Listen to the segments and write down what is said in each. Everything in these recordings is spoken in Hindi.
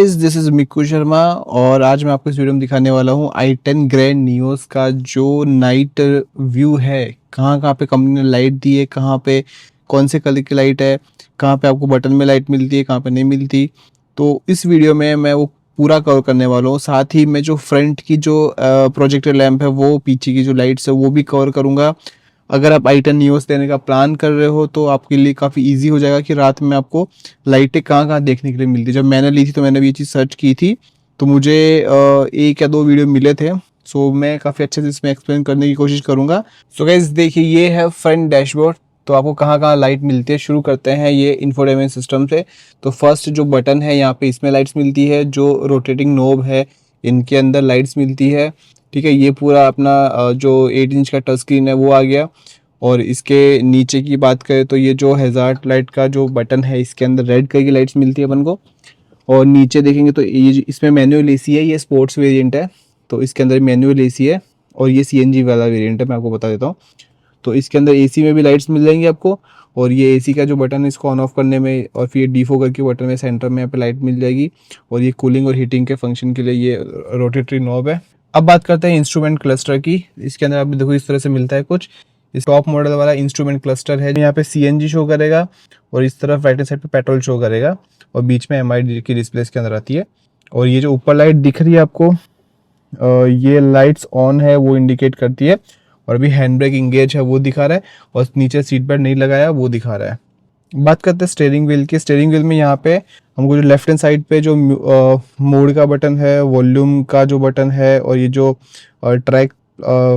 दिस इज मिक्कू शर्मा और आज मैं आपको इस वीडियो में दिखाने वाला हूँ i10 ग्रैंड नियोस का जो नाइट व्यू है। कहाँ कहाँ पे कंपनी ने लाइट दी है, कहाँ पे कौन से कलर की लाइट है, कहाँ पे आपको बटन में लाइट मिलती है, कहाँ पे नहीं मिलती। तो इस वीडियो में मैं वो पूरा कवर करने वाला हूँ। साथ ही मैं जो फ्रंट की जो प्रोजेक्टर लैंप है, वो पीछे की जो लाइट्स है वो भी कवर करूँगा। अगर आप i10 नियोस लेने का प्लान कर रहे हो तो आपके लिए काफ़ी इजी हो जाएगा कि रात में आपको लाइटें कहाँ कहाँ देखने के लिए मिलती है। जब मैंने ली थी तो मैंने भी ये चीज़ सर्च की थी, तो मुझे एक या दो वीडियो मिले थे। सो मैं काफ़ी अच्छे से इसमें एक्सप्लेन करने की कोशिश करूँगा। सो गाइस देखिए, ये है फ्रंट डैशबोर्ड। तो आपको कहाँ कहाँ लाइट मिलती है, शुरू करते हैं ये इंफोटेनमेंट सिस्टम से। तो फर्स्ट जो बटन है यहाँ पे, इसमें लाइट्स मिलती है। जो रोटेटिंग नोब है, इनके अंदर लाइट्स मिलती है। ठीक है, ये पूरा अपना जो 8 इंच का टच स्क्रीन है वो आ गया। और इसके नीचे की बात करें तो ये जो हैज़ार्ड लाइट का जो बटन है, इसके अंदर रेड कलर की लाइट्स मिलती है अपन को। और नीचे देखेंगे तो ये इसमें मैनुअल एसी है, ये स्पोर्ट्स वेरिएंट है तो इसके अंदर मैनुअल एसी है। और ये सीएनजी वाला वेरिएंट है, मैं आपको बता देता हूँ। तो इसके अंदर एसी में भी लाइट्स मिल जाएंगी आपको। और ये एसी का जो बटन है, इसको ऑन ऑफ करने में, और फिर डीफोगर के बटन में सेंटर में यहाँ पे लाइट मिल जाएगी। और ये कूलिंग और हीटिंग के फंक्शन के लिए ये रोटेटरी नॉब है। अब बात करते हैं इंस्ट्रूमेंट क्लस्टर की। इसके अंदर आप देखो इस तरह से मिलता है कुछ। इस टॉप मॉडल वाला इंस्ट्रूमेंट क्लस्टर है, यहाँ पे सीएनजी शो करेगा और इस तरफ राइट साइड पे पेट्रोल शो करेगा। और बीच में एमआईडी की डिस्प्ले इसके अंदर आती है। और ये जो ऊपर लाइट दिख रही है आपको, ये लाइट्स ऑन है वो इंडिकेट करती है। और अभी हैंड ब्रेक इंगेज है वो दिखा रहा है, और नीचे सीट बेल्ट नहीं लगाया वो दिखा रहा है। बात करते हैं स्टीयरिंग व्हील की। स्टीयरिंग व्हील में यहाँ पे हमको जो लेफ्ट हैंड साइड पे जो मोड का बटन है, वॉल्यूम का जो बटन है, और ये जो ट्रैक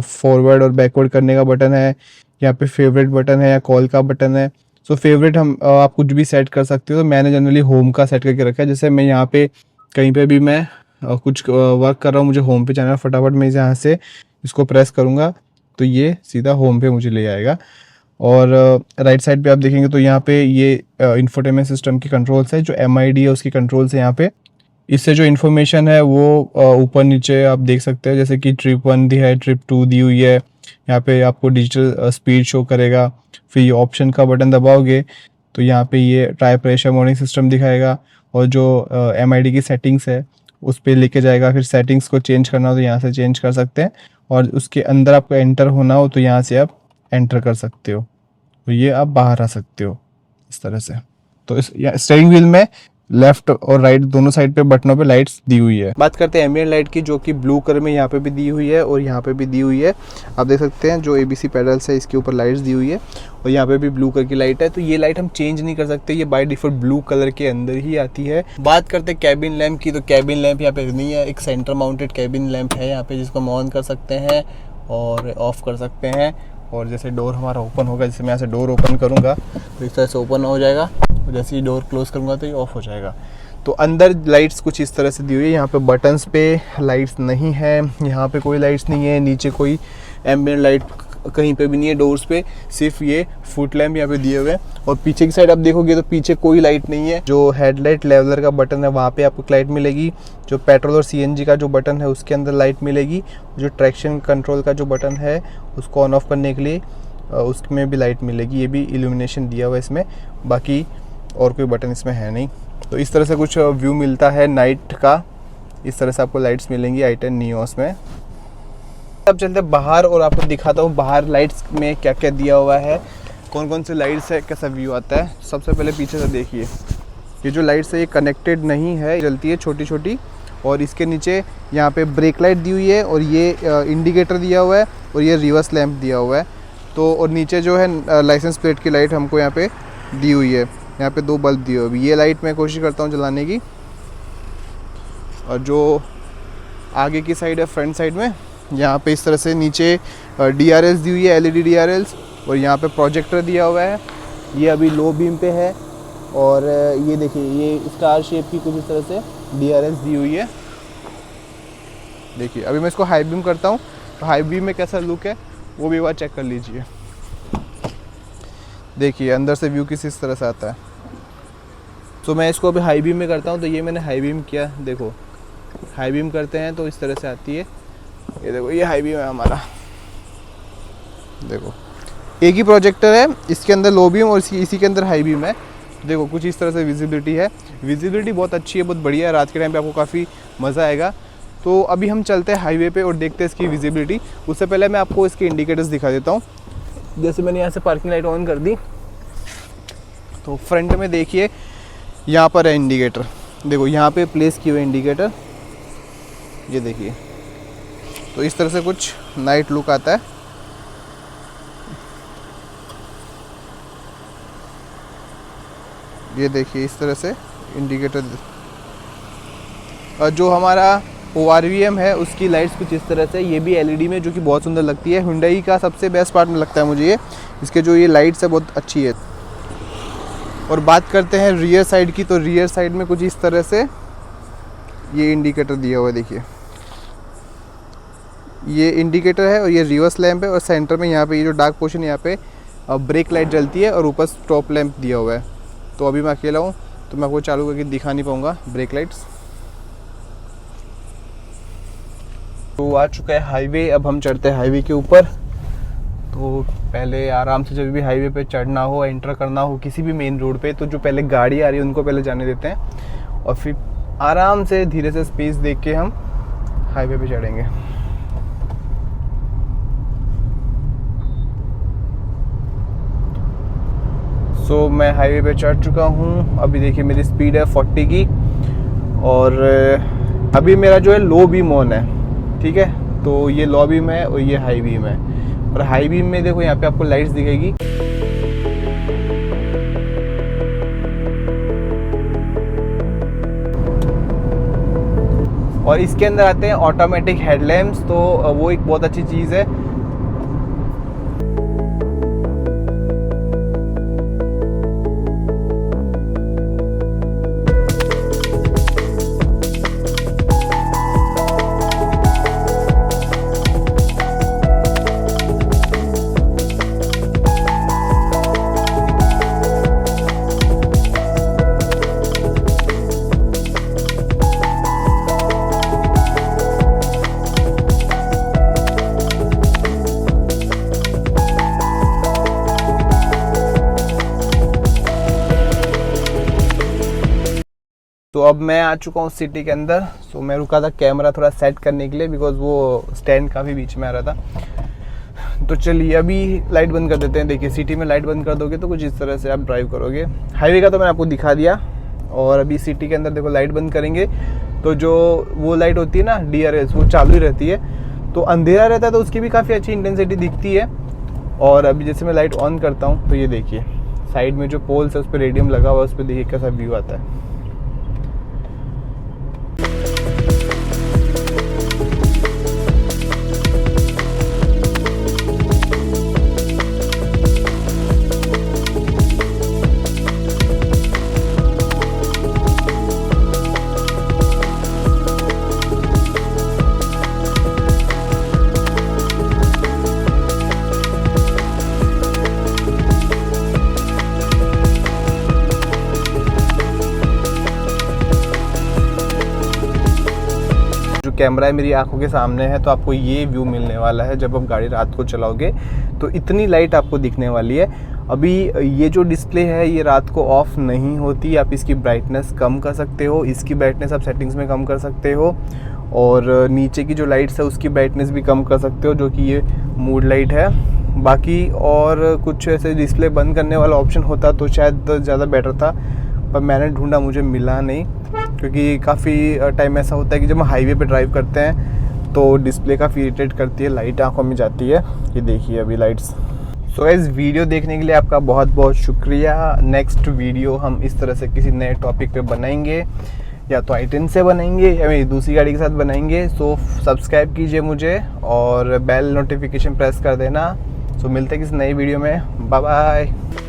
फॉरवर्ड और बैकवर्ड करने का बटन है, यहाँ पे फेवरेट बटन है या कॉल का बटन है। सो फेवरेट हम आप कुछ भी सेट कर सकते हो। तो मैंने जनरली होम का सेट करके रखा है। जैसे मैं यहाँ पे कहीं पे भी मैं कुछ वर्क कर रहा हूँ, मुझे होम पे जाना है, फटाफट मैं यहाँ से इसको प्रेस करूँगा तो ये सीधा होम पे मुझे ले आएगा। और राइट साइड पे आप देखेंगे तो यहाँ पे ये इंफोटेनमेंट सिस्टम की कंट्रोल्स है, जो एमआईडी है उसकी कंट्रोल्स है यहाँ पे। इससे जो इन्फॉर्मेशन है वो ऊपर नीचे आप देख सकते हैं। जैसे कि ट्रिप 1 दी है, ट्रिप 2 दी हुई है। यहाँ पे आपको डिजिटल स्पीड शो करेगा। फिर ये ऑप्शन का बटन दबाओगे तो यहाँ पे ये टायर प्रेशर मॉनिटरिंग सिस्टम दिखाएगा। और जो एमआईडी की सेटिंग्स है उस पर लेके जाएगा। फिर सेटिंग्स को चेंज करना हो तो यहाँ से चेंज कर सकते हैं। और उसके अंदर आपको एंटर होना हो तो यहाँ से आप एंटर कर सकते हो। तो ये आप बाहर आ सकते हो इस तरह से। तो इस स्टीयरिंग व्हील में लेफ्ट और राइट दोनों साइड पे बटनों पे लाइट्स दी हुई है। बात करते हैं एम्बिएंट लाइट की, जो कि ब्लू कलर में यहाँ पे भी दी हुई है और यहाँ पे भी दी हुई है। आप देख सकते हैं जो एबीसी पैडल्स है इसके ऊपर लाइट्स दी हुई है, और यहाँ पे भी ब्लू कलर की लाइट है। तो ये लाइट हम चेंज नहीं कर सकते, ये बाय डिफॉल्ट ब्लू कलर के अंदर ही आती है। बात करते हैं कैबिन लैंप की। तो कैबिन लैंप यहाँ पे नहीं है, एक सेंटर माउंटेड कैबिन लैंप है यहाँ पे, जिसको हम ऑन कर सकते हैं और ऑफ कर सकते हैं। और जैसे डोर हमारा ओपन होगा, जैसे मैं यहाँ से डोर ओपन करूँगा तो इस तरह से ओपन हो जाएगा, और जैसे ही डोर क्लोज करूँगा तो ये ऑफ हो जाएगा। तो अंदर लाइट्स कुछ इस तरह से दी हुई है। यहाँ पे बटन्स पे लाइट्स नहीं है, यहाँ पे कोई लाइट्स नहीं है, नीचे कोई एम्बिएंट लाइट कहीं पे भी नहीं है डोर्स पे, सिर्फ ये फुट लैम्प यहाँ पे दिए हुए हैं। और पीछे की साइड आप देखोगे तो पीछे कोई लाइट नहीं है। जो हेडलाइट लेवलर का बटन है वहाँ पे आपको लाइट मिलेगी। जो पेट्रोल और सीएनजी का जो बटन है उसके अंदर लाइट मिलेगी। जो ट्रैक्शन कंट्रोल का जो बटन है उसको ऑन ऑफ करने के लिए उसमें भी लाइट मिलेगी। ये भी इल्यूमिनेशन दिया हुआ है इसमें, बाकी और कोई बटन इसमें है नहीं। तो इस तरह से कुछ व्यू मिलता है नाइट का। इस तरह से आपको लाइट्स मिलेंगी i10 नियोस में। अब चलते हैं बाहर और आपको दिखाता हूँ बाहर लाइट्स में क्या क्या दिया हुआ है, कौन कौन से लाइट्स है, कैसा व्यू आता है। सबसे पहले पीछे से देखिए, ये जो लाइट्स है ये कनेक्टेड नहीं है, जलती है छोटी छोटी। और इसके नीचे यहाँ पे ब्रेक लाइट दी हुई है, और ये इंडिकेटर दिया हुआ है, और ये रिवर्स लैंप दिया हुआ है। तो और नीचे जो है लाइसेंस प्लेट की लाइट हमको यहाँ पे दी हुई है। यहाँ पे 2 बल्ब दिए हुए। ये लाइट मैं कोशिश करता हूँ जलाने की। और जो आगे की साइड है फ्रंट साइड में, यहाँ पे इस तरह से नीचे DRLs दी हुई है, LED DRLs। और यहाँ पे प्रोजेक्टर दिया हुआ है, ये अभी लो बीम पे है। और ये देखिए, ये स्टार शेप की कुछ इस तरह से DRLs दी हुई है। देखिए अभी मैं इसको हाई बीम करता हूँ तो हाई बीम में कैसा लुक है वो भी एक बार चेक कर लीजिए। देखिए अंदर से व्यू किस इस तरह से आता है। तो मैं इसको अभी हाई बीम में करता हूँ, तो ये मैंने हाई बीम किया। देखो हाई बीम करते हैं तो इस तरह से आती है। ये देखो, ये हाई बीम है हमारा। देखो एक ही प्रोजेक्टर है, इसके अंदर लो बीम और इसी के अंदर हाई बीम है। देखो कुछ इस तरह से विजिबिलिटी है, विजिबिलिटी बहुत अच्छी है, बहुत बढ़िया है, रात के टाइम पे आपको काफ़ी मज़ा आएगा। तो अभी हम चलते हैं हाईवे पे और देखते हैं इसकी विजिबिलिटी। उससे पहले मैं आपको इसके इंडिकेटर्स दिखा देता हूँ। जैसे मैंने यहाँ से पार्किंग लाइट ऑन कर दी, तो फ्रंट में देखिए यहाँ पर है इंडिकेटर, देखो यहाँ पे प्लेस किए हुए इंडिकेटर, ये देखिए। तो इस तरह से कुछ नाइट लुक आता है। ये देखिए इस तरह से इंडिकेटर। और जो हमारा ORVM है उसकी लाइट्स कुछ इस तरह से, ये भी LED में, जो कि बहुत सुंदर लगती है। हुंडई का सबसे बेस्ट पार्ट में लगता है मुझे ये, इसके जो ये लाइट्स है बहुत अच्छी है। और बात करते हैं रियर साइड की, तो रियर साइड में कुछ इस तरह से ये इंडिकेटर दिया हुआ है, देखिए ये इंडिकेटर है और ये रिवर्स लैंप है। और सेंटर में यहाँ पे ये जो डार्क पोर्शन है यहाँ पे ब्रेक लाइट जलती है और ऊपर स्टॉप लैंप दिया हुआ है। तो अभी मैं अकेला हूँ तो मैं आपको चालू करके दिखा नहीं पाऊँगा ब्रेक लाइट्स। तो आ चुका है हाईवे, अब हम चढ़ते हैं हाईवे के ऊपर। तो पहले आराम से जब भी हाईवे पे चढ़ना हो, एंटर करना हो किसी भी मेन रोड पे, तो जो पहले गाड़ी आ रही है उनको पहले जाने देते हैं और फिर आराम से धीरे से स्पेस देख के हम हाईवे पे चढ़ेंगे। सो मैं हाईवे पे चढ़ चुका हूँ। अभी देखिए मेरी स्पीड है 40 की और अभी मेरा जो है लो बीम ऑन है, ठीक है। तो ये लो बीम है और ये हाई बीम है। और हाई बीम में देखो यहाँ पे आपको लाइट्स दिखेगी। और इसके अंदर आते हैं ऑटोमेटिक हेडलैम्प्स, तो वो एक बहुत अच्छी चीज़ है। तो अब मैं आ चुका हूँ सिटी के अंदर। सो मैं रुका था कैमरा थोड़ा सेट करने के लिए, बिकॉज वो स्टैंड काफ़ी बीच में आ रहा था। तो चलिए अभी लाइट बंद कर देते हैं। देखिए सिटी में लाइट बंद कर दोगे तो कुछ इस तरह से आप ड्राइव करोगे। हाईवे का तो मैंने आपको दिखा दिया, और अभी सिटी के अंदर देखो लाइट बंद करेंगे तो जो वो लाइट होती है ना DRS, वो चालू ही रहती है। तो अंधेरा रहता है तो उसकी भी काफ़ी अच्छी इंटेंसिटी दिखती है। और अभी जैसे मैं लाइट ऑन करता हूँ तो ये देखिए साइड में जो पोल्स है उस पर रेडियम लगा हुआ है, उस पर देखिए कैसा व्यू आता है। कैमरा है मेरी आंखों के सामने है, तो आपको ये व्यू मिलने वाला है जब आप गाड़ी रात को चलाओगे। तो इतनी लाइट आपको दिखने वाली है। अभी ये जो डिस्प्ले है ये रात को ऑफ नहीं होती, आप इसकी ब्राइटनेस कम कर सकते हो, इसकी ब्राइटनेस आप सेटिंग्स में कम कर सकते हो, और नीचे की जो लाइट्स है उसकी ब्राइटनेस भी कम कर सकते हो, जो कि ये मूड लाइट है। बाकी और कुछ ऐसे डिस्प्ले बंद करने वाला ऑप्शन होता तो शायद ज़्यादा बेटर था, पर मैंने ढूंढा, मुझे मिला नहीं। क्योंकि काफ़ी टाइम ऐसा होता है कि जब हम हाईवे पे ड्राइव करते हैं तो डिस्प्ले काफ़ी इरिटेट करती है, लाइट आंखों में जाती है। ये देखिए अभी लाइट्स। सो इस वीडियो देखने के लिए आपका बहुत बहुत शुक्रिया। नेक्स्ट वीडियो हम इस तरह से किसी नए टॉपिक पे बनाएंगे, या तो i10 से बनाएंगे या मेरी दूसरी गाड़ी के साथ बनाएंगे। सो सब्सक्राइब कीजिए मुझे और बेल नोटिफिकेशन प्रेस कर देना। सो मिलते हैं किसी नई वीडियो में। Bye bye.